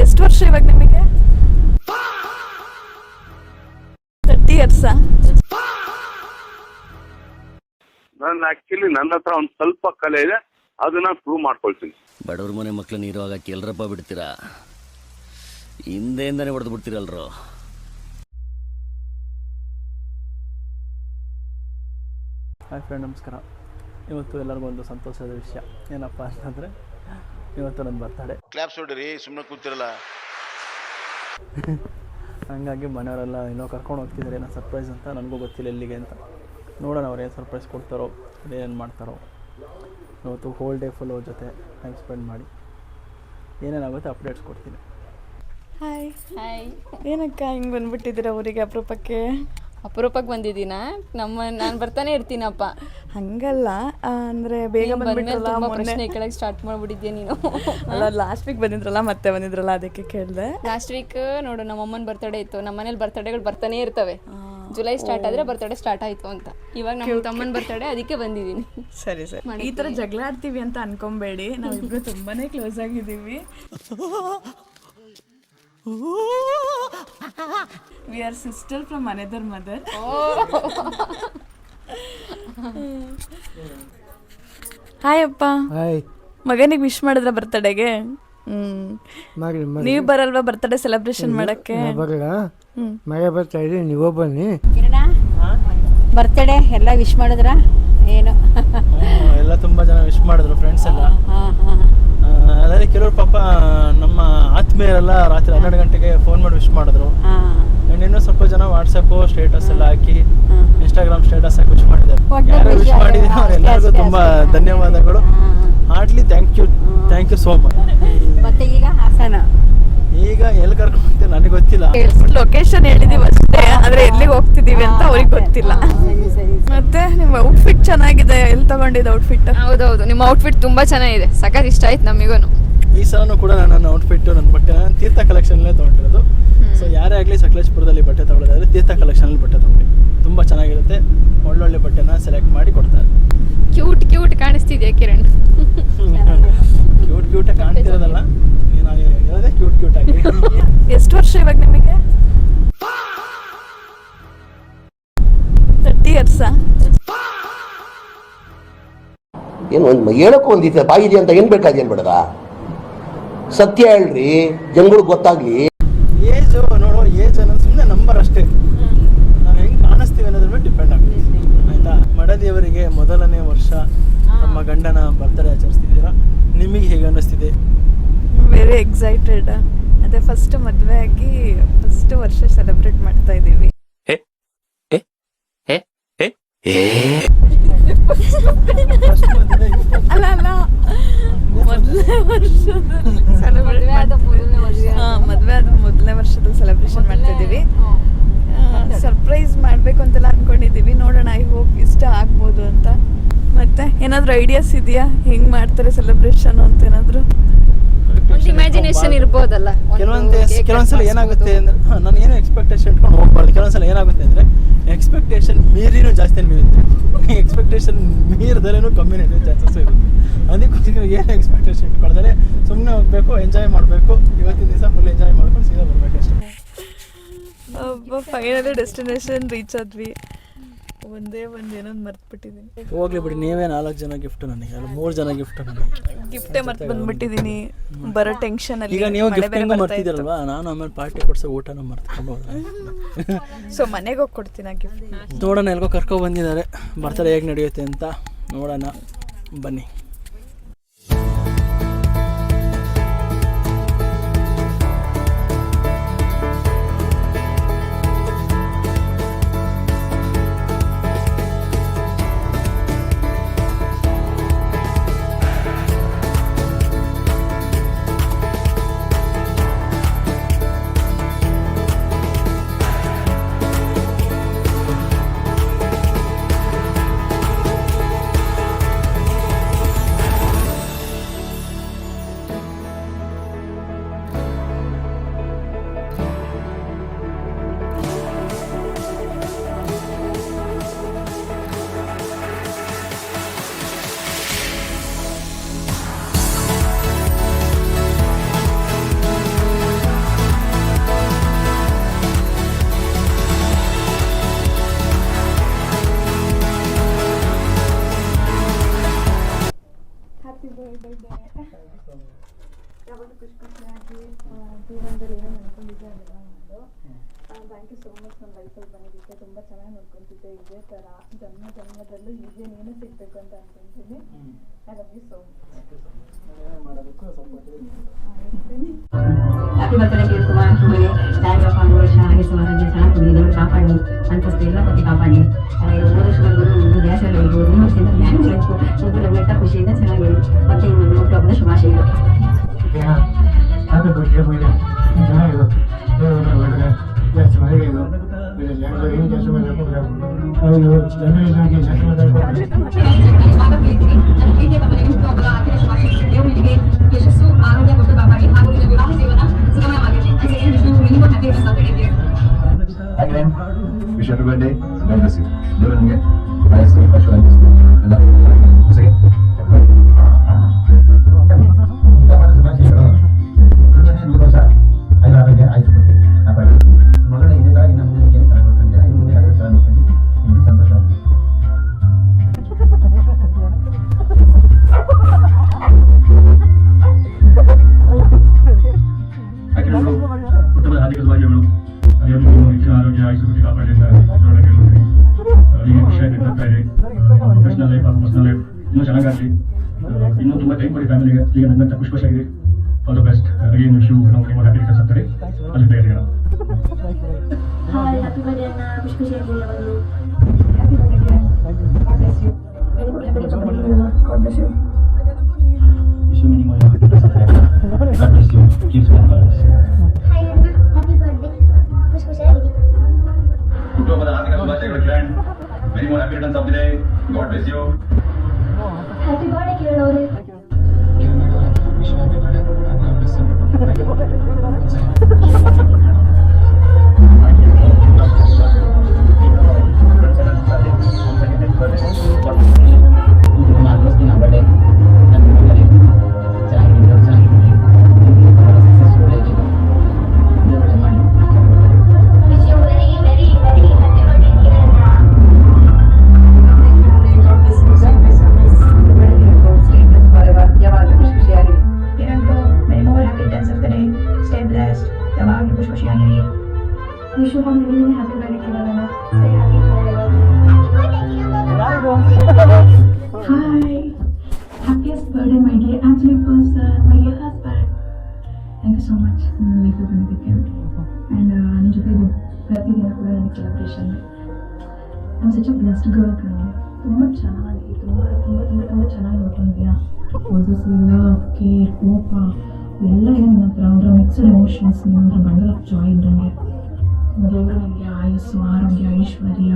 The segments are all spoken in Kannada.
ಎಷ್ಟು ವರ್ಷ ಇವಾಗ ನಿಮಗೆ? 30 years. ನಾನು ಆಕ್ಚುಲಿ ನನ್ನ ಹತ್ರ ಒಂದು ಸ್ವಲ್ಪ ಕಲೆ ಇದೆ, ಅದನ್ನ ಪ್ರೂವ್ ಮಾಡ್ಕೊಳ್ತೀನಿ. ಬಡವ್ರ ಮನೆ ಮಕ್ಳು ನೀರು ಹಾಕಿ ಎಲ್ರಪ್ಪ ಬಿಡ್ತೀರಾ? ಹಿಂದೆಯಿಂದಾನೆ ಹೊಡೆದು ಬಿಡ್ತೀರಲ್ರು. ಹಾಯ್ ಫ್ರೆಂಡ್, ನಮಸ್ಕಾರ. ಇವತ್ತು ಎಲ್ಲರಿಗೂ ಒಂದು ಸಂತೋಷದ ವಿಷಯ ಏನಪ್ಪ ಅಂತಂದರೆ, ಇವತ್ತು ನನ್ನ ಬರ್ತಡೇ. ಕ್ಲಾಪ್ಸ್ ಹೊಡಿರಿ, ಸುಮ್ಮನೆ ಕೂತಿರಲ್ಲ. ಹಂಗಾಗಿ ಮನೆಯವರೆಲ್ಲ ಏನೋ ಕರ್ಕೊಂಡು ಹೋಗ್ತಿದ್ದಾರೆ, ಏನೋ ಸರ್ಪ್ರೈಸ್ ಅಂತ. ನನಗೂ ಗೊತ್ತಿಲ್ಲ ಎಲ್ಲಿಗೆ ಅಂತ. ನೋಡೋಣ ಅವ್ರು ಏನು ಸರ್ಪ್ರೈಸ್ ಕೊಡ್ತಾರೋ, ಅದೇನು ಮಾಡ್ತಾರೋ. ಇವತ್ತು ಹೋಲ್ ಡೇ ಫುಲ್ ಅವ್ರ ಜೊತೆ ಟೈಮ್ ಸ್ಪೆಂಡ್ ಮಾಡಿ ಏನೇನಾಗುತ್ತೆ ಅಪ್ಡೇಟ್ಸ್ ಕೊಡ್ತೀನಿ. Hi hi. ಏನಕ್ಕ ಹಿಂಗೆ ಬಂದ್ಬಿಟ್ಟಿದ್ದೀರಾ ಊರಿಗೆ ಅಪರೂಪಕ್ಕೆ? ಅಪರೂಪಕ್ಕೆ ಬಂದಿದ್ದೀನ? ನಾನು ಬರ್ತಾನೆ ಇರ್ತೀನಪ್ಪ. ಹಂಗಲ್ಲ ಅಂದರೆ ಬೇಗ ಬಂದ್ಬಿಟ್ರಲ್ಲ. ಪ್ರಶ್ನೆ ಕೇಳಕ್ಕೆ ಸ್ಟಾರ್ಟ್ ಮಾಡ್ಬಿಟ್ಟಿದ್ಯಾ ನೀನು? ಅಲ್ಲ, ಲಾಸ್ಟ್ ವೀಕ್ ಬಂದಿದ್ರಲ್ಲ, ಮತ್ತೆ ಬಂದಿದ್ರಲ್ಲ, ಅದಕ್ಕೆ ಕೇಳಿದೆ. ಲಾಸ್ಟ್ ವೀಕ್ ನೋಡು, ನಮ್ಮ ಅಮ್ಮನ ಬರ್ತಡೇ ಇತ್ತು. ನಮ್ಮ ಮನೇಲಿ ಬರ್ತಡೇಗಳು ಬರ್ತಾನೆ ಇರ್ತವೆ. ಜುಲೈ ಸ್ಟಾರ್ಟ್ ಆದರೆ ಬರ್ತಡೇ ಸ್ಟಾರ್ಟ್ ಆಯಿತು ಅಂತ. ಇವಾಗ ನಮ್ಮ ತಮ್ಮನ ಬರ್ತಡೇ, ಅದಕ್ಕೆ ಬಂದಿದ್ದೀನಿ. ಸರಿ ಸರಿ. ಈ ಥರ ಜಗಳ ಆಡ್ತೀವಿ ಅಂತ ಅನ್ಕೊಂಬೇಡಿ, ನಾವಿಬ್ರು ತುಂಬಾ ಕ್ಲೋಸ್ ಆಗಿದ್ದೀವಿ. We are sister from another mother. Hi ಅಪ್ಪ. ಹಾಯ್. ಮಗನಿಗೆ ವಿಶ್ ಮಾಡಿದ್ರ ಬರ್ತಡೆಗೆ? ನೀವು ಬರಲ್ವಾ ಬರ್ತಡೇ ಸೆಲೆಬ್ರೇಷನ್ ಮಾಡಕ್ಕೆ? ಬರಲ್ಲ, ಮಗ ಬರ್ತಾ ಇದ್ದೀನಿ, ನೀವು ಬನ್ನಿ. ಬರ್ತಡೇ ಎಲ್ಲ ವಿಶ್ ಮಾಡಿದ್ರ? ಏನು ಎಲ್ಲ ತುಂಬ ಜನ ವಿಶ್ ಮಾಡಿದ್ರು, ಫ್ರೆಂಡ್ಸ್ ಎಲ್ಲ. ಅದೇ ಕೆಲವರು ಪಾಪ ನಮ್ಮ ಆತ್ಮೀಯರೆಲ್ಲ ರಾತ್ರಿ 12 ಗಂಟೆಗೆ ಫೋನ್ ಮಾಡಿ ವಿಶ್ ಮಾಡಿದ್ರು. ಆ್ಯಂಡ್ ಇನ್ನೂ ಸ್ವಲ್ಪ ಜನ ವಾಟ್ಸಪ್ಪು ಸ್ಟೇಟಸ್ ಎಲ್ಲ ಹಾಕಿ, ಇನ್ಸ್ಟಾಗ್ರಾಮ್ ಸ್ಟೇಟಸ್ ಹಾಕಿ ವಿಶ್ ಮಾಡಿದ್ದಾರೆ. ಯಾರು ವಿಶ್ ಮಾಡಿದ್ದೀವಿ ಅವರೆಲ್ಲರಿಗೂ ತುಂಬ ಧನ್ಯವಾದಗಳು. Heartly thank you so much. ಮತ್ತೆ ಈಗ ಹಾಸನ, ಈಗ ಎಲ್ಲಿ ಕರ್ಕೊಂಡು ಹೋಗ್ತೀವಿ ನನಗೆ ಗೊತ್ತಿಲ್ಲ. ಲೊಕೇಶನ್ ಹೇಳಿದೀವಿ ಅಷ್ಟೇ, ಆದ್ರೆ ಎಲ್ಲಿಗೆ ಹೋಗ್ತಿದೀವಿ ಅಂತ ಅವ್ರಿಗೆ ಗೊತ್ತಿಲ್ಲ. ಮತ್ತೆ ನಿಮ್ಮ ಔಟ್ಫಿಟ್ ಚೆನ್ನಾಗಿದೆ, ಎಲ್ಲಿ ತಗೊಂಡಿದ್ದ ಔಟ್ಫಿಟ್? ಹೌದೌದು, ನಿಮ್ಮ ಔಟ್ಫಿಟ್ ತುಂಬಾ ಚೆನ್ನಾಗಿದೆ, ಸಖತ್ ಇಷ್ಟ ಆಯ್ತು ನಮಗೂ. ಈ ಸಲನೂ ಕೂಡ ನನ್ನ ಔಟ್ಫಿಟ್ಟು, ನನ್ನ ಬಟ್ಟೆ ತೀರ್ಥ ಕಲೆಕ್ಷನ್ಲೇ ತೊಗೊಂಡಿರೋದು. ಸೊ ಯಾರೇ ಆಗಲಿ ಸಕಲೇಶ್ಪುರದಲ್ಲಿ ಬಟ್ಟೆ ತೊಗೊಳ್ಳೋದಾದ್ರೆ ತೀರ್ಥ ಕಲೆಕ್ಷನಲ್ಲಿ ಬಟ್ಟೆ ತೊಗೊಳ್ಳಿ, ತುಂಬ ಚೆನ್ನಾಗಿರುತ್ತೆ. ಒಳ್ಳೊಳ್ಳೆ ಬಟ್ಟೆನ ಸೆಲೆಕ್ಟ್ ಮಾಡಿ ಕೊಡ್ತಾರೆ. ಕ್ಯೂಟ್ ಕಾಣಿಸ್ತಿದ್ಯಾ ಕಿರಣ್? ಕ್ಯೂಟ್ ಕಾಣ್ತಿರೋದಲ್ಲ, ನಾನು ಹೇಳೋದೇ ಕ್ಯೂಟ್ ಆಗಿ. ಎಷ್ಟು ವರ್ಷ ಇವಾಗ ನಿಮಗೆ? 30 years. ಏನು ಒಂದು ಹೇಳಕ್ಕೂ ಒಂದಿತ್ತು ಬಾಯಿದೆ ಅಂತ ಏನು ಬೇಕಾದೇನು ಬೇಡದ? ಸತ್ಯ ಹೇಳ್ರಿ, ಜನಗಳಿಗೆ ಗೊತ್ತಾಗ್ಲಿ. ಏಜು ನೋಡೋ, ಏಜ್ ಅನ್ನೋದು ಸುಮ್ಮನೆ ನಂಬರ್ ಅಷ್ಟೇ. ನಾವು ಹೆಂಗೆ ಕಾಣಿಸ್ತೀವಿ ಅನ್ನೋದ್ರ ಮೇಲೆ ಡಿಪೆಂಡ್ ಆಗುತ್ತೆ, ಆಯಿತಾ? ಮಡದಿಯವರಿಗೆ ಮೊದಲನೇ ವರ್ಷ ನಮ್ಮ ಗಂಡನ ಬರ್ತಡೇ ಆಚರಿಸ್ತಿದ್ದೀರಾ, ನಿಮಗೆ ಹೇಗೆ ಅನ್ನಿಸ್ತಿದೆ? Very excited. ಅದೇ ಫಸ್ಟ್ ಮದುವೆ ಆಗಿ ಫಸ್ಟ್ ವರ್ಷ ಸೆಲೆಬ್ರೇಟ್ ಮಾಡ್ತಾ ಇದ್ದೀವಿ. ಅಲ್ಲ, ಮೊದಲನೇ ವರ್ಷದಲ್ಲಿ ಸೆಲೆಬ್ರೇಷನ್ ಮಾಡ್ತಾ ಇದ್ದೀವಿ. ಸರ್ಪ್ರೈಸ್ ಮಾಡಬೇಕು ಅಂತೆಲ್ಲ ಅನ್ಕೊಂಡಿದ್ದೀವಿ. ನೋಡೋಣ, ಐ ಹೋಪ್ ಇಷ್ಟ ಆಗ್ಬೋದು ಅಂತ. ಮತ್ತೆ ಏನಾದರೂ ಐಡಿಯಾಸ್ ಇದೆಯಾ ಹೆಂಗ್ ಮಾಡ್ತಾರೆ ಸೆಲೆಬ್ರೇಷನ್ ಅಂತ? ಏನಾದರೂ ಒಂದು ಇಮ್ಯಾಜಿನೇಷನ್ ಇರ್ಬೋದಲ್ಲ. ಕೆಲವೊಂದ್ಸಲ ಏನಾಗುತ್ತೆ ಅಂದ್ರೆ, ನಾನು ಏನೋ ಎಕ್ಸ್ಪೆಕ್ಟೇಷನ್ ಇಟ್ಕೊಂಡು ಹೋಗ್ಬಾರ್ದು. ಕೆಲವೊಂದ್ಸಲ ಏನಾಗುತ್ತೆ ಅಂದರೆ, ಎಕ್ಸ್ಪೆಕ್ಟೇಷನ್ ಮೀರಿನೂ ಜಾಸ್ತಿ ಮೀರುತ್ತೆ, ಎಕ್ಸ್ಪೆಕ್ಟೇಷನ್ ಮೀರಿದಲೇನೂ ಕಮ್ಮಿನೇ ಚಾನ್ಸಸ್ ಇರುತ್ತೆ. ಅದಕ್ಕೋಸ್ಕರ ಏನು ಎಕ್ಸ್ಪೆಕ್ಟೇಷನ್ ಇಟ್ಕೊಳ್ತಾರೆ, ಸುಮ್ಮನೆ ಹೋಗ್ಬೇಕು, ಎಂಜಾಯ್ ಮಾಡಬೇಕು. ಇವತ್ತಿನ ದಿವಸ ಫುಲ್ ಎಂಜಾಯ್ ಮಾಡ್ಕೊಂಡು ಸೀದಾ ಬರ್ಬೇಕಷ್ಟೇ. ಫೈನಲಿ ಡೆಸ್ಟಿನೇಷನ್ ರೀಚ್ ಆದ್ವಿ. ಒಂದೇ ಏನೊಂದು ಮರ್ತ್ಬಿಟ್ಟಿದ್ದೀನಿ. ಹೋಗ್ಲಿ ಬಿಡಿ, ನೀವೇ 4 ಜನ ಗಿಫ್ಟ್ ನನಗೆ, ಅಲ್ಲ 3 ಜನ ಗಿಫ್ಟ್ ನನಗೆ. ಗಿಫ್ಟೇ ಮರ್ತು ಬಂದ್ಬಿಟ್ಟಿದ್ದೀನಿ ಬರೋ ಟೆನ್ಷನ್ ಅಲ್ಲಿ. ಈಗ ನೀವು ಗಿಫ್ಟ್ ಮರ್ತಿದ್ದೀರಲ್ವಾ, ನಾನು ಆಮೇಲೆ ಪಾರ್ಟಿ ಕೊಡ್ಸೋ ಊಟನ ಮರ್ತ್ಕೊಂಡು ಹೋದ್ರೆ ಸೊ ಮನೆಗೆ ಹೋಗಿ ಕೊಡ್ತೀನಿ ಗಿಫ್ಟ್. ನೋಡೋಣ, ಎಲ್ಗೋ ಕರ್ಕೊ ಬಂದಿದ್ದಾರೆ, ಬರ್ತಡೇ ಹೇಗೆ ನಡೆಯುತ್ತೆ ಅಂತ ನೋಡೋಣ, ಬನ್ನಿ. ಚೆನ್ನಾಗಿ ಜೀವನದಲ್ಲಿ ಏನೇನು ಅನ್ಕೊಂಡಿದ್ದೆ ಅದೆಲ್ಲ ಮಾಡು. Thank you so much. ನನ್ನ ಲೈಫಲ್ಲಿ ಬಂದಿದ್ದಕ್ಕೆ ತುಂಬ ಚೆನ್ನಾಗಿ ನೋಡ್ಕೊತಿದ್ದೆ. ಇದೇ ಥರ ಜನ್ಮದಲ್ಲೂ ಹೀಗೆ ನೀನು ಸಿಗಬೇಕು ಅಂತ ಅನ್ಕೊಂತೀನಿ. I love you so much. Happy birthday dear Kumar. ನಿಮಗೆ ಡ್ಯಾನ್ಸ್ ಆಫ್ 100 ವರ್ಷ ಆಯುಷ್ಯ ಆರೋಗ್ಯ ಚೆನ್ನಾಗಿ ಕೊಡಿ, ದೇವರು ಕಾಪಾಡಿ, ಅಂತಸ್ತು ಎಲ್ಲ ಕೊಟ್ಟು ಕಾಪಾಡಿ. 3 ವರ್ಷದವರೆಗೂ ಗ್ಯಾಸಲ್ಲಿ ಇರ್ಬೋದು, ನಿಮ್ಮ ಡ್ಯಾನ್ಸ್ ಲೈಫು ಸ್ವಲ್ಪ ನಮ್ಮೆಲ್ಲ ಖುಷಿಯಿಂದ ಚೆನ್ನಾಗಿ ಮತ್ತೆ ಇನ್ನೊಂದು ಹುಟ್ಟುಹಬ್ಬದ ಶುಭಾಶಯಗಳು. ಹ್ಯಾಪಿ ಬರ್ತ್ಡೇ ಮೈಲಿ ಚೆನ್ನಾಗಿರು, ಜಾಸ್ತಿ ಮನೆಗೆ ಏನು ಜಾಸ್ತಿ ಮಾತಾಡ್ಕೊಂಡು ಜನರಿಗೆ ಜಾಸ್ತಿ ಮಾತಾಡ್ಕೊಂಡು ಯಶಸ್ಸು ಆರೋಗ್ಯ ಕೊಟ್ಟು ಕಾಪಾಡಿ ಹಾಗೂ ನಿಮ್ಮ ವಿವಾಹ ಜೀವನ ಸುಗಮವಾಗಲಿ. Wish happy birthday. God bless you. ದೇವರು ನಿಮಗೆ ಆಯಸ್ಸು ಆಶೀರ್ವಾದ ಎಲ್ಲ ಹೊಸಗೆ ಆರೋಗ್ಯ ಆಯ್ತು ಕೊಟ್ಟು ಕಾಪಾಡಿ. ಮಗಳ ಇದೇ ತರ ಇನ್ನು ಮುಂದೆ ಏನು ಚೆನ್ನಾಗಿ ನೋಡ್ಕೊಂಡಿದ್ದೀರಾ, ಇನ್ನು ಮುಂದೆ ಯಾರು ಚೆನ್ನಾಗಿ ನೋಡ್ಕೊಂಡು ನಿಮಗೆ ಸಂತೋಷ ಆಗಿದೆ. ಕುಟುಂಬದ ಹಾರ್ದಿಕ ಶುಭಾಶಯಗಳು. ಹೆಚ್ಚಿನ ಆರೋಗ್ಯ ಆಯುಷ್ಯ ಕೊಟ್ಟು ಕಾಪಾಡಿ ಅಂತ ನೋಡೋಕೆ ಈಗ ಖುಷಿ ಆಗಿ ಬರ್ತಾ ಇದೆ. ಪ್ರೊಫೆಷನಲ್ ಲೈಫ್ ಹಾಗೂ ಪರ್ಸನಲ್ ಲೈಫ್ ಇನ್ನೂ ಚೆನ್ನಾಗಾಗಲಿ. ಇನ್ನೂ ತುಂಬ ಟೈಮ್ ಕೊಡಿ ಫ್ಯಾಮಿಲಿಗೆ. ಈಗ ನನ್ನಂತ ಖುಷಿಯಾಗಿದೆ. All the best. Again wish you ನಾವು ನಿಮ್ಮ ಹ್ಯಾಪಿ ರಿಟರ್ನ್ಸ್ ಆಗ್ತಾರೆ. ಅಲ್ಲಿ ಬೇರೆ ಹಾಯ್, ಹ್ಯಾಪಿ ಬರ್ತ್ಡೇ ಅಣ್ಣ. ಖುಷಿಯಾಗಿ ಯಾವಾಗಲೂ happy birthday. God bless you. God bless you. Wish you many more happy returns ಆಗ್ತಾರೆ. God bless you. Keep smiling always. Hi ಅಣ್ಣ, ಹ್ಯಾಪಿ ಬರ್ತ್ಡೇ. ಖುಷಿಯಾಗಿರಿ. ಕುಟುಂಬದ ಹಾರ್ದಿಕ ಶುಭಾಶಯಗಳು friend. Many more happy returns of the day. God bless you. Happy birthday Kiran ಅವರೇ. Wish you happy birthday. God bless you. Wish you have many happy birthday Kirana. Say happy forever. Hi. Happiest birthday my dear absolute person, my dear husband. Thank you so much. ನನ್ನ ಲೈಫ್ ಬಂದಿದ್ದಕ್ಕೆ ಆ್ಯಂಡ್ ನಿಮ್ಮ ಜೊತೆ ಇದು ಪ್ರತಿದಿನ ಕೂಡ ನನಗೆ ಸೆಲೆಬ್ರೇಷನ್. ನಮ್ಮ ಸಚ್ ಬ್ಲೆಸ್ಡ್ ಗರ್ಲ್ ಕಣೆ. ತುಂಬ ಚೆನ್ನಾಗಿ ತುಂಬ ಚೆನ್ನಾಗಿ ನೋಡ್ಕೊಂಡಿದ್ಯಾ. ಪೊಸೆಸಿವ್, ಕೇರ್, ಕೋಪ ಎಲ್ಲ ಇದೆ ನನ್ನ ಹತ್ರ. ಒಂಥರ ಮಿಕ್ಸ್ಡ್ ಎಮೋಷನ್ಸ್, ಒಂಥರ ಬಂಡಲ್ ಆಫ್ ಜಾಯ್ ಇದ್ದಂಗೆ. ದೇವರು ನನಗೆ ಆಯಸ್ಸು ಆರೋಗ್ಯ ಐಶ್ವರ್ಯ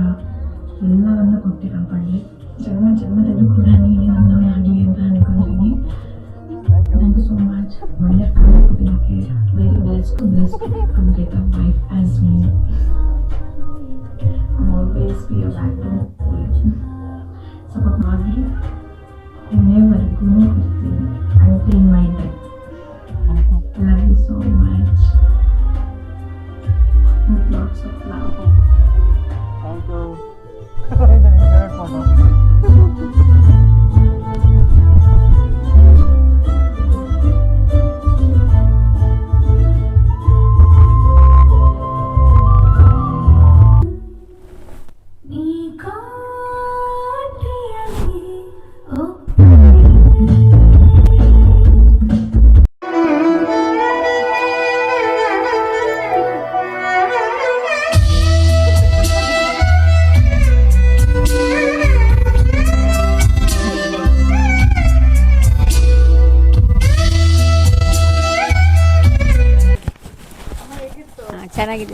ಎಲ್ಲವನ್ನು ಕೊಟ್ಟು ಕಾಪಾಡಲಿ. ಜನ್ಮದಲ್ಲೂ ಕೂಡ ನೀನೇ ನನ್ನವೇ ಆಗಲಿ ಅಂತ ಅನ್ಕೊಂತೀನಿ. Thank you so much. ಒಳ್ಳೆ ಫ್ಯಾಮಿಲಿ ಕೊಟ್ಟಿದ್ದಕ್ಕೆ. Very blessed to get a wife as me. Always be a backbone. Support ಮಾಡಿ ಇನ್ನೇವರೆಗೂ ಇರ್ತೀನಿ until my death. Love you so much. With lots of love. Thank you.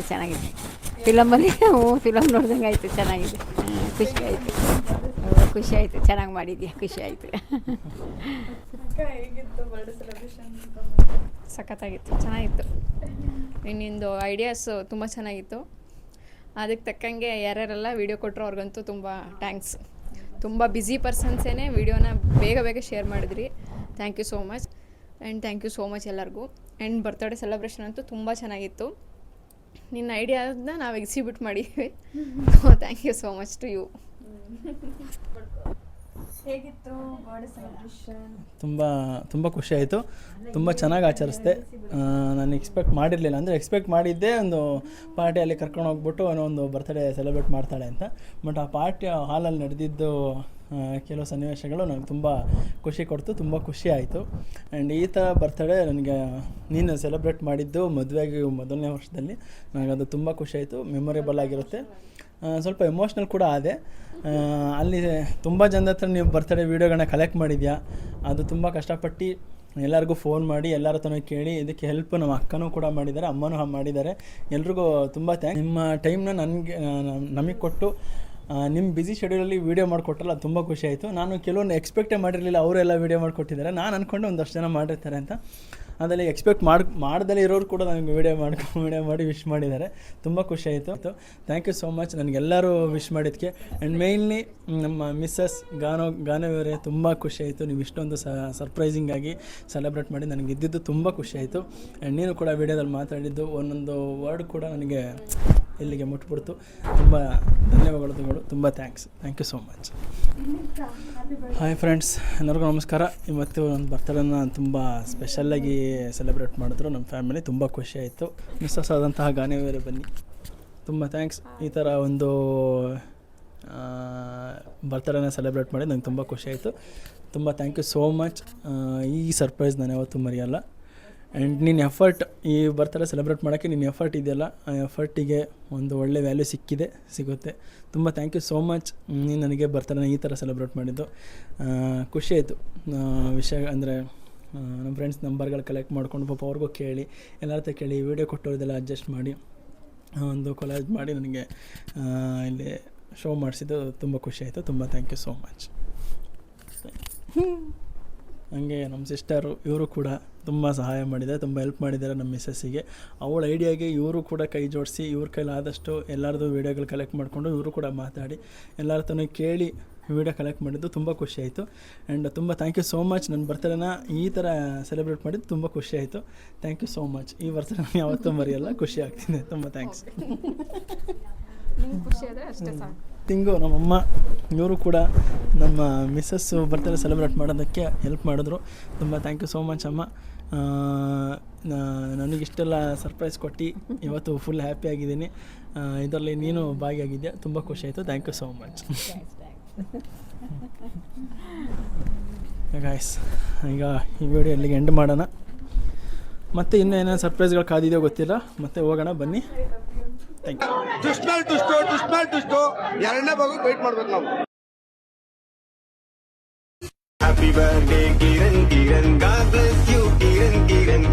ಚೆನ್ನಾಗಿದೆ. ಫಿಲಮಲ್ಲಿ ಫಿಲಮ್ ನೋಡ್ದಂಗೆ ಆಯಿತು. ಚೆನ್ನಾಗಿದೆ. ಖುಷಿ ಆಯಿತು. ಚೆನ್ನಾಗಿ ಮಾಡಿದ್ಯಾ. ಖುಷಿ ಆಯಿತು. ಹೇಗಿತ್ತು ಬರ್ಡೇ ಸೆಲೆಬ್ರೇಷನ್? ಸಖತ್ತಾಗಿತ್ತು, ಚೆನ್ನಾಗಿತ್ತು. ನಿಂದು ಐಡಿಯಾಸ್ ತುಂಬ ಚೆನ್ನಾಗಿತ್ತು. ಅದಕ್ಕೆ ತಕ್ಕಂಗೆ ಯಾರ್ಯಾರೆಲ್ಲ ವೀಡಿಯೋ ಕೊಟ್ಟರು ಅವ್ರಿಗಂತೂ ತುಂಬ ಥ್ಯಾಂಕ್ಸ್. ತುಂಬ ಬ್ಯುಸಿ ಪರ್ಸನ್ಸೇ ವೀಡಿಯೋನ ಬೇಗ ಶೇರ್ ಮಾಡಿದ್ರಿ. Thank you so much. And thank you so much ಎಲ್ಲರಿಗೂ. ಆ್ಯಂಡ್ ಬರ್ತ್ಡೇ ಸೆಲೆಬ್ರೇಷನ್ ಅಂತೂ ತುಂಬ ಚೆನ್ನಾಗಿತ್ತು. ನಿನ್ನ ಐಡಿಯಾನ ನಾವು ಎಕ್ಸಿಬ್ಯೂಟ್ ಮಾಡಿದ್ವಿ. Thank you so much to you. ಹೇಗಿತ್ತು ಬರ್ಡೇ ಸೆಲೆಬ್ರೇಷನ್? ತುಂಬ ಖುಷಿ ಆಯಿತು, ತುಂಬ ಚೆನ್ನಾಗಿ ಆಚರಿಸಿದೆ. ನಾನು ಎಕ್ಸ್ಪೆಕ್ಟ್ ಮಾಡಿರಲಿಲ್ಲ, ಅಂದರೆ ಎಕ್ಸ್ಪೆಕ್ಟ್ ಮಾಡಿದ್ದೆ ಒಂದು ಪಾರ್ಟಿಯಲ್ಲಿ ಕರ್ಕೊಂಡು ಹೋಗ್ಬಿಟ್ಟು ಒಂದು ಬರ್ತ್ಡೇ ಸೆಲೆಬ್ರೇಟ್ ಮಾಡ್ತಾಳೆ ಅಂತ. ಬಟ್ ಆ ಪಾರ್ಟಿ ಹಾಲಲ್ಲಿ ನಡೆದಿದ್ದು ಕೆಲವು ಸನ್ನಿವೇಶಗಳು ನನಗೆ ತುಂಬ ಖುಷಿ ಕೊಡ್ತು, ತುಂಬ ಖುಷಿ ಆಯಿತು. ಆ್ಯಂಡ್ ಈ ಥರ ಬರ್ತ್ಡೇ ನನಗೆ ನೀನು ಸೆಲೆಬ್ರೇಟ್ ಮಾಡಿದ್ದು ಮದುವೆಗೆ ಮೊದಲನೇ ವರ್ಷದಲ್ಲಿ ನನಗದು ತುಂಬ ಖುಷಿ ಆಯಿತು, ಮೆಮೊರೇಬಲ್ ಆಗಿರುತ್ತೆ. ಸ್ವಲ್ಪ ಎಮೋಷ್ನಲ್ ಕೂಡ ಆದೆ. ಅಲ್ಲಿ ತುಂಬ ಜನದ ಹತ್ರ ನೀವು ಬರ್ತ್ಡೇ ವೀಡಿಯೋಗಳನ್ನ ಕಲೆಕ್ಟ್ ಮಾಡಿದ್ಯಾ, ಅದು ತುಂಬ ಕಷ್ಟಪಟ್ಟು ಎಲ್ಲರಿಗೂ ಫೋನ್ ಮಾಡಿ ಎಲ್ಲರ ಹತ್ರನೂ ಕೇಳಿ ಇದಕ್ಕೆ ಹೆಲ್ಪ್ ನಮ್ಮ ಅಕ್ಕನೂ ಕೂಡ ಮಾಡಿದ್ದಾರೆ, ಅಮ್ಮನೂ ಮಾಡಿದ್ದಾರೆ. ಎಲ್ರಿಗೂ ತುಂಬ ಥ್ಯಾಂಕ್ಸ್. ನಿಮ್ಮ ಟೈಮ್ನ ನಮಗೆ ಕೊಟ್ಟು ನಿಮ್ಮ ಬ್ಯುಸಿ ಶೆಡ್ಯೂಲಲ್ಲಿ ವೀಡಿಯೋ ಮಾಡಿಕೊಟ್ರಲ್ಲ, ತುಂಬ ಖುಷಿ ಆಯಿತು. ನಾನು ಕೆಲವೊಂದು ಎಕ್ಸ್ಪೆಕ್ಟೇ ಮಾಡಿರಲಿಲ್ಲ, ಅವರೆಲ್ಲ ವೀಡಿಯೋ ಮಾಡಿಕೊಟ್ಟಿದ್ದಾರೆ. ನಾನು ಅಂದ್ಕೊಂಡೆ ಒಂದಷ್ಟು ಜನ ಮಾಡಿರ್ತಾರೆ ಅಂತ, ಅದರಲ್ಲಿ ಎಕ್ಸ್ಪೆಕ್ಟ್ ಮಾಡ್ದಲೇ ಇರೋರು ಕೂಡ ನನಗೆ ವೀಡಿಯೋ ಮಾಡಿ ವಿಶ್ ಮಾಡಿದ್ದಾರೆ. ತುಂಬ ಖುಷಿ ಆಯಿತು. ಥ್ಯಾಂಕ್ ಯು ಸೋ ಮಚ್ ನನಗೆಲ್ಲರೂ ವಿಶ್ ಮಾಡಿದ್ದಕ್ಕೆ. ಆ್ಯಂಡ್ ಮೇಯ್ನ್ಲಿ ನಮ್ಮ ಮಿಸ್ಸಸ್ ಗಾನವಿಯವರೇ ತುಂಬ ಖುಷಿ ಆಯಿತು. ನೀವು ಇಷ್ಟೊಂದು ಸರ್ಪ್ರೈಸಿಂಗಾಗಿ ಸೆಲೆಬ್ರೇಟ್ ಮಾಡಿ ನನಗೆ ಇದ್ದಿದ್ದು ತುಂಬ ಖುಷಿ ಆಯಿತು. ಆ್ಯಂಡ್ ನೀನು ಕೂಡ ವೀಡಿಯೋದಲ್ಲಿ ಮಾತಾಡಿದ್ದು ಒಂದೊಂದು ವರ್ಡ್ ಕೂಡ ನನಗೆ ಇಲ್ಲಿಗೆ ಮುಟ್ಬಿಡ್ತು. ತುಂಬ ಧನ್ಯವಾದಗಳು, ತುಂಬ thanks you so much. Hi friends, ಎಲ್ಲರಿಗೂ ನಮಸ್ಕಾರ. ಇವತ್ತು ನನ್ನ ಬರ್ತಡೇನ ತುಂಬ ಸ್ಪೆಷಲ್ಲಾಗಿ ಸೆಲೆಬ್ರೇಟ್ ಮಾಡಿದ್ರು ನಮ್ಮ ಫ್ಯಾಮಿಲಿ. ತುಂಬ ಖುಷಿ ಆಯಿತು. ಮಿಸ್ಸಸ್ ಆದಂತಹ ಗಾನವಿಯವರೇ ಬನ್ನಿ, ತುಂಬ ಥ್ಯಾಂಕ್ಸ್. ಈ ಥರ ಒಂದು ಬರ್ತಡೇನ ಸೆಲೆಬ್ರೇಟ್ ಮಾಡಿ ನಂಗೆ ತುಂಬ ಖುಷಿ ಆಯಿತು. ತುಂಬ ಥ್ಯಾಂಕ್ ಯು ಸೋ ಮಚ್. ಈ ಸರ್ಪ್ರೈಸ್ ನಾನು ಯಾವತ್ತೂ ಮರೆಯಲ್ಲ. ಆ್ಯಂಡ್ ನಿನ್ನ ಎಫರ್ಟ್, ಈ ಬರ್ತಡೇ ಸೆಲೆಬ್ರೇಟ್ ಮಾಡೋಕ್ಕೆ ನಿನ್ನ ಎಫರ್ಟ್ ಇದೆಯಲ್ಲ, ಆ ಎಫರ್ಟಿಗೆ ಒಂದು ಒಳ್ಳೆ ವ್ಯಾಲ್ಯೂ ಸಿಗುತ್ತೆ. ತುಂಬ ಥ್ಯಾಂಕ್ ಯು ಸೋ ಮಚ್. ನೀನು ನನಗೆ ಬರ್ತಡೇನ ಈ ಥರ ಸೆಲೆಬ್ರೇಟ್ ಮಾಡಿದ್ದು ಖುಷಿ ಆಯಿತು. ವಿಷಯ ಅಂದರೆ ನಮ್ಮ ಫ್ರೆಂಡ್ಸ್ ನಂಬರ್ಗಳು ಕಲೆಕ್ಟ್ ಮಾಡ್ಕೊಂಡು ಪಾಪ ಅವ್ರಿಗೂ ಕೇಳಿ, ಎಲ್ಲರ ಹತ್ರ ಕೇಳಿ, ವೀಡಿಯೋ ಕೊಟ್ಟವ್ರದ್ದೆಲ್ಲ ಅಡ್ಜಸ್ಟ್ ಮಾಡಿ ಒಂದು ಕೊಲಾಜ್ ಮಾಡಿ ನನಗೆ ಇಲ್ಲಿ ಶೋ ಮಾಡಿಸಿದ್ದು ತುಂಬ ಖುಷಿ ಆಯಿತು. ತುಂಬ ಥ್ಯಾಂಕ್ ಯು ಸೋ ಮಚ್. ಹಂಗೆ ನಮ್ಮ ಸಿಸ್ಟರು ಇವರು ಕೂಡ ತುಂಬ ಸಹಾಯ ಮಾಡಿದ್ದಾರೆ, ತುಂಬ ಹೆಲ್ಪ್ ಮಾಡಿದ್ದಾರೆ ನಮ್ಮ ಮಿಸ್ಸಸ್ಸಿಗೆ. ಅವಳ ಐಡಿಯಾಗೆ ಇವರು ಕೂಡ ಕೈ ಜೋಡಿಸಿ, ಇವ್ರ ಕೈಲಾದಷ್ಟು ಎಲ್ಲರದ್ದು ವೀಡಿಯೋಗಳು ಕಲೆಕ್ಟ್ ಮಾಡಿಕೊಂಡು ಇವರು ಕೂಡ ಮಾತಾಡಿ ಎಲ್ಲರ ಹತ್ರನೂ ಕೇಳಿ ವೀಡಿಯೋ ಕಲೆಕ್ಟ್ ಮಾಡಿದ್ದು ತುಂಬ ಖುಷಿ ಆಯಿತು. ಆ್ಯಂಡ್ ತುಂಬ ಥ್ಯಾಂಕ್ ಯು ಸೋ ಮಚ್. ನನ್ನ ಬರ್ತಡೇನ ಈ ಥರ ಸೆಲೆಬ್ರೇಟ್ ಮಾಡಿದ್ದು ತುಂಬ ಖುಷಿ ಆಯಿತು. Thank you so much. ಈ ಬರ್ತಡೇ ಯಾವತ್ತೂ ಮರೆಯಲ್ಲ, ಖುಷಿ ಆಗ್ತಿದೆ. ತುಂಬ ಥ್ಯಾಂಕ್ಸ್. ತಿಂಗು ನಮ್ಮಮ್ಮ ಇವರು ಕೂಡ ನಮ್ಮ ಮಿಸ್ಸಸ್ಸು ಬರ್ತಡೇ ಸೆಲೆಬ್ರೇಟ್ ಮಾಡೋದಕ್ಕೆ ಹೆಲ್ಪ್ ಮಾಡಿದ್ರು. ತುಂಬ ಥ್ಯಾಂಕ್ ಯು ಸೋ ಮಚ್ ಅಮ್ಮ. ನನಗಿಷ್ಟೆಲ್ಲ ಸರ್ಪ್ರೈಸ್ ಕೊಟ್ಟು ಇವತ್ತು ಫುಲ್ ಹ್ಯಾಪಿ ಆಗಿದ್ದೀನಿ. ಇದರಲ್ಲಿ ನೀನು ಭಾಗಿಯಾಗಿದ್ಯಾ, ತುಂಬ ಖುಷಿ ಆಯಿತು. Thank you so much. Guys, ಈಗ ಈ ವಿಡಿಯೋ ಇಲ್ಲಿಗೆ ಎಂಡ್ ಮಾಡೋಣ. ಮತ್ತೆ ಇನ್ನೂ ಏನೇನು ಸರ್ಪ್ರೈಸ್ಗಳು ಕಾದಿದೆಯೋ ಗೊತ್ತಿಲ್ಲ, ಮತ್ತೆ ಹೋಗೋಣ ಬನ್ನಿ. Thank you. ಎರಡನೇ ಭಾಗ ವೇಟ್ ಮಾಡ್ಬೇಕು ನಾವು. Happy birthday, Kiran, God bless you, Kiran.